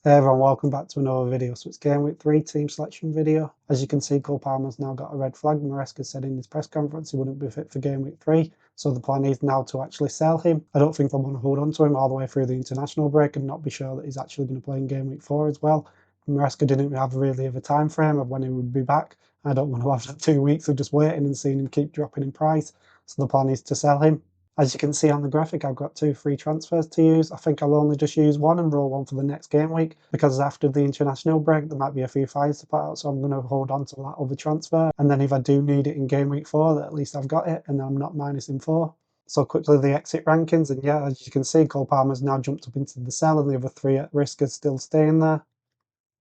Hey everyone, welcome back to another video. So it's game week 3 team selection video. As you can see, Cole Palmer's now got a red flag. Maresca said in his press conference he wouldn't be fit for game week 3, so the plan is now to actually sell him. I don't think I want to hold on to him all the way through the international break and not be sure that he's actually going to play in game week 4 as well. Maresca didn't have really of a time frame of when he would be back. I don't want to have that 2 weeks of just waiting and seeing him keep dropping in price, so the plan is to sell him. As you can see on the graphic, I've got 2 free transfers to use. I think I'll only just use one and roll one for the next game week, because after the international break there might be a few fires to put out, so I'm going to hold on to that other transfer, and then if I do need it in game week 4, that at least I've got it and I'm not minusing 4. So quickly the exit rankings, and yeah, as you can see, Cole Palmer's now jumped up into the sell and the other 3 at risk are still staying there.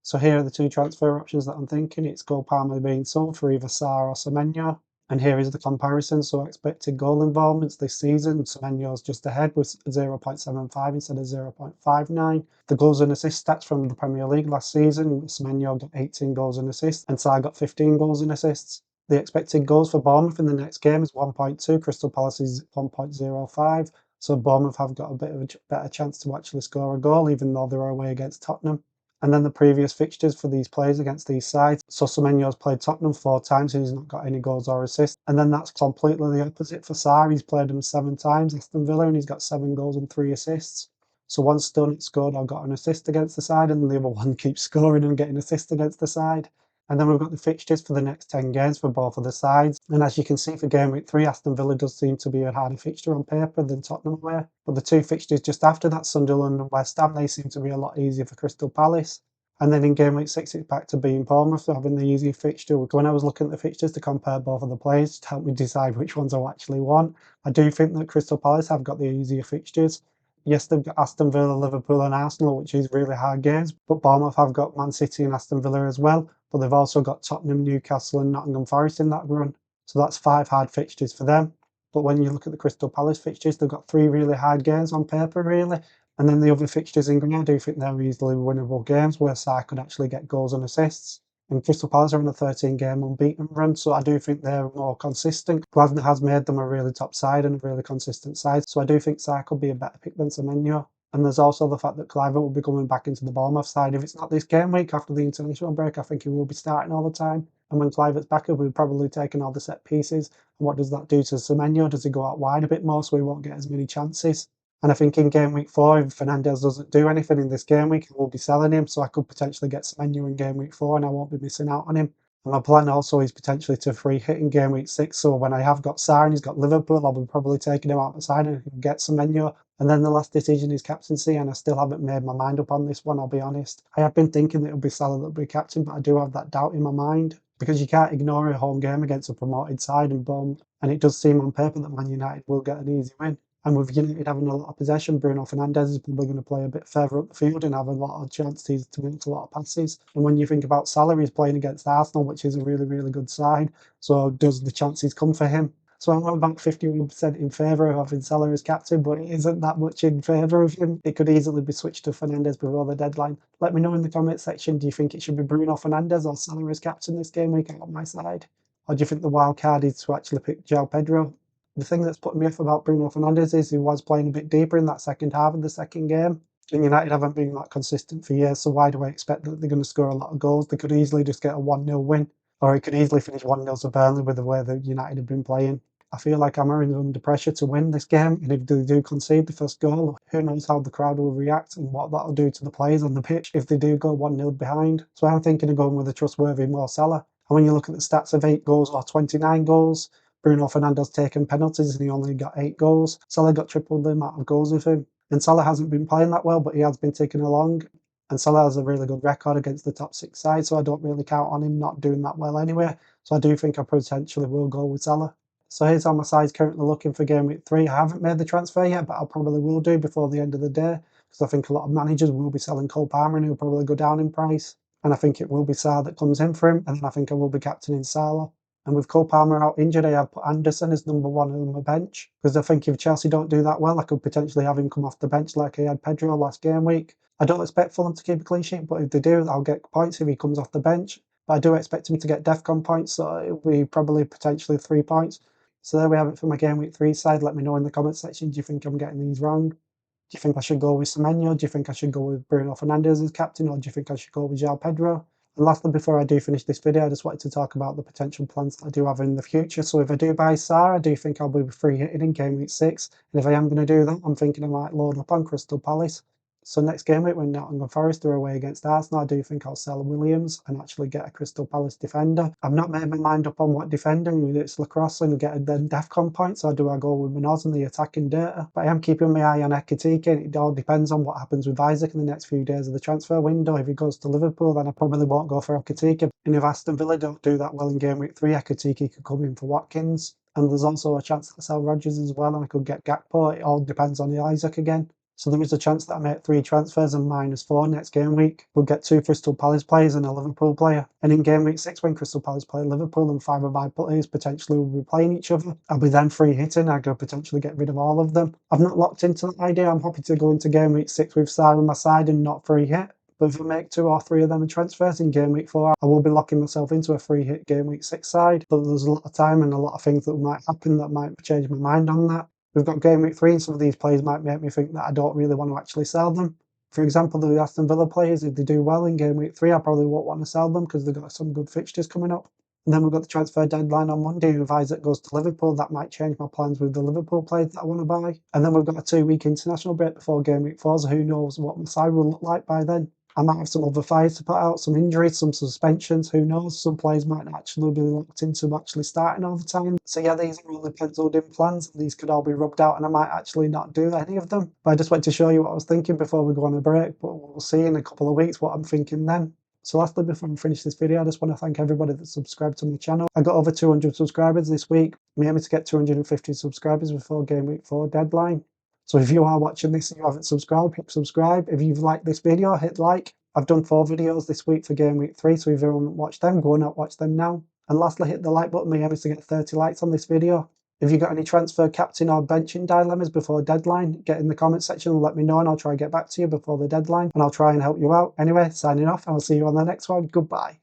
So here are the 2 transfer options that I'm thinking. It's Cole Palmer being sold for either Sarr or Semenyo. And here is the comparison. So expected goal involvements this season, Semenyo's just ahead with 0.75 instead of 0.59. The goals and assist stats from the Premier League last season, Semenyo got 18 goals and assists and Sarr got 15 goals and assists. The expected goals for Bournemouth in the next game is 1.2, Crystal Palace is 1.05. So Bournemouth have got a bit of a better chance to actually score a goal, even though they're away against Tottenham. And then the previous fixtures for these players against these sides. So Semenyo's played Tottenham 4 times, he's not got any goals or assists. And then that's completely the opposite for Sarr. He's played them 7 times, Aston Villa, and he's got 7 goals and 3 assists. So one's still not scored or got an assist against the side, and the other one keeps scoring and getting assists against the side. And then we've got the fixtures for the next 10 games for both of the sides. And as you can see for game week 3, Aston Villa does seem to be a harder fixture on paper than Tottenham away. But the 2 fixtures just after that, Sunderland and West Ham, they seem to be a lot easier for Crystal Palace. And then in game week 6, it's back to being Bournemouth, having the easier fixture. When I was looking at the fixtures to compare both of the players to help me decide which ones I actually want, I do think that Crystal Palace have got the easier fixtures. Yes, they've got Aston Villa, Liverpool and Arsenal, which is really hard games, but Bournemouth have got Man City and Aston Villa as well, but they've also got Tottenham, Newcastle and Nottingham Forest in that run. So that's 5 hard fixtures for them. But when you look at the Crystal Palace fixtures, they've got 3 really hard games on paper, really. And then the other fixtures in green, I do think they're easily winnable games where Sarr could actually get goals and assists. And Crystal Palace are on a 13-game unbeaten run, so I do think they're more consistent. Glasner has made them a really top side and a really consistent side, so I do think Sarr could be a better pick than Semenyo. And there's also the fact that Cliver will be coming back into the Bournemouth side. If it's not this game week after the international break, I think he will be starting all the time. And when Cliver's back, he'll be probably taking all the set pieces. And what does that do to Semenyo? Does he go out wide a bit more so he won't get as many chances? And I think in game week 4, if Fernandes doesn't do anything in this game week, I will be selling him, so I could potentially get Semenyo in game week 4 and I won't be missing out on him. And my plan also is potentially to free hit in game week 6, so when I have got Sarr and he's got Liverpool, I'll be probably taking him out the side and I can get Semenyo. And then the last decision is captaincy, and I still haven't made my mind up on this one, I'll be honest. I have been thinking that it'll be Salah that'll be captain, but I do have that doubt in my mind, because you can't ignore a home game against a promoted side and boom. And it does seem on paper that Man United will get an easy win. And with United having a lot of possession, Bruno Fernandes is probably going to play a bit further up the field and have a lot of chances to make a lot of passes. And when you think about Salah, he's playing against Arsenal, which is a really, really good side. So does the chances come for him? So I'm about 51% in favour of having Salah as captain, but it isn't that much in favour of him. It could easily be switched to Fernandes before the deadline. Let me know in the comment section, do you think it should be Bruno Fernandes or Salah as captain this game week on my side? Or do you think the wild card is to actually pick João Pedro? The thing that's putting me off about Bruno Fernandes is he was playing a bit deeper in that second half of the second game. And United haven't been that consistent for years, so why do I expect that they're going to score a lot of goals? They could easily just get a 1-0 win, or it could easily finish 1-0 to Burnley with the way that United have been playing. I feel like I'm under pressure to win this game, and if they do concede the first goal, who knows how the crowd will react and what that'll do to the players on the pitch if they do go 1-0 behind. So I'm thinking of going with a trustworthy Mo Salah. And when you look at the stats of 8 goals or 29 goals, Bruno Fernandes taken penalties and he only got 8 goals. Salah got triple the amount of goals with him. And Salah hasn't been playing that well, but he has been ticking along. And Salah has a really good record against the top 6 sides, so I don't really count on him not doing that well anyway. So I do think I potentially will go with Salah. So here's how my side's currently looking for game week 3. I haven't made the transfer yet, but I probably will do before the end of the day, because I think a lot of managers will be selling Cole Palmer and he'll probably go down in price. And I think it will be Sarr that comes in for him, and then I think I will be captaining Salah. And with Cole Palmer out injured, I have put Anderson as number 1 on my bench, because I think if Chelsea don't do that well, I could potentially have him come off the bench like I had Pedro last game week. I don't expect Fulham to keep a clean sheet, but if they do, I'll get points if he comes off the bench. But I do expect him to get DEFCON points, so it'll be probably potentially 3 points. So there we have it for my game week 3 side. Let me know in the comment section, do you think I'm getting these wrong? Do Do you think I should go with Semenyo? Do you think I should go with Bruno Fernandes as captain, or do you think I should go with João Pedro? And lastly, before I do finish this video, I just wanted to talk about the potential plans that I do have in the future. So if I do buy Sarr, I do think I'll be free hitting in game week 6. And if I am going to do that, I'm thinking I might load up on Crystal Palace. So next game week, when Nottingham Forest are away against Arsenal, I do think I'll sell Williams and actually get a Crystal Palace defender. I've not made my mind up on what defender, it's Lacrosse and get the DEFCON points, so do I go with Munoz and the attacking data? But I am keeping my eye on Ekitike, and it all depends on what happens with Isaac in the next few days of the transfer window. If he goes to Liverpool, then I probably won't go for Ekitike. And if Aston Villa don't do that well in game week 3, Ekitike could come in for Watkins. And there's also a chance that I sell Rodgers as well, and I could get Gakpo. It all depends on the Isaac again. So there is a chance that I make 3 transfers and -4 next game week. We'll get 2 Crystal Palace players and a Liverpool player. And in game week 6, when Crystal Palace play Liverpool and 5 of my players potentially will be playing each other, I'll be then free hitting. I could potentially get rid of all of them. I've not locked into that idea. I'm happy to go into game week 6 with Sarr on my side and not free hit. But if I make 2 or 3 of them in transfers in game week 4, I will be locking myself into a free hit game week 6 side. But there's a lot of time and a lot of things that might happen that might change my mind on that. We've got game week 3, and some of these players might make me think that I don't really want to actually sell them. For example, the Aston Villa players, if they do well in game week 3, I probably won't want to sell them because they've got some good fixtures coming up. And then we've got the transfer deadline on Monday, and if Isaac goes to Liverpool, that might change my plans with the Liverpool players that I want to buy. And then we've got a 2-week international break before game week 4, so who knows what my side will look like by then. I might have some other fires to put out, some injuries, some suspensions, who knows. Some players might not actually be locked into actually starting all the time. So yeah, these are all the penciled in plans. These could all be rubbed out and I might actually not do any of them. But I just wanted to show you what I was thinking before we go on a break, but we'll see in a couple of weeks what I'm thinking then. So lastly, before I finish this video, I just want to thank everybody that subscribed to my channel. I got over 200 subscribers this week. I'm aiming to get 250 subscribers before game week 4 deadline. So if you are watching this and you haven't subscribed, hit subscribe. If you've liked this video, hit like. I've done 4 videos this week for game week 3, so if you haven't watched them, go and watch them now. And lastly, hit the like button. My aim is to get 30 likes on this video. If you've got any transfer, captain or benching dilemmas before deadline, get in the comment section and let me know, and I'll try and get back to you before the deadline, and I'll try and help you out. Anyway, signing off, and I'll see you on the next one. Goodbye.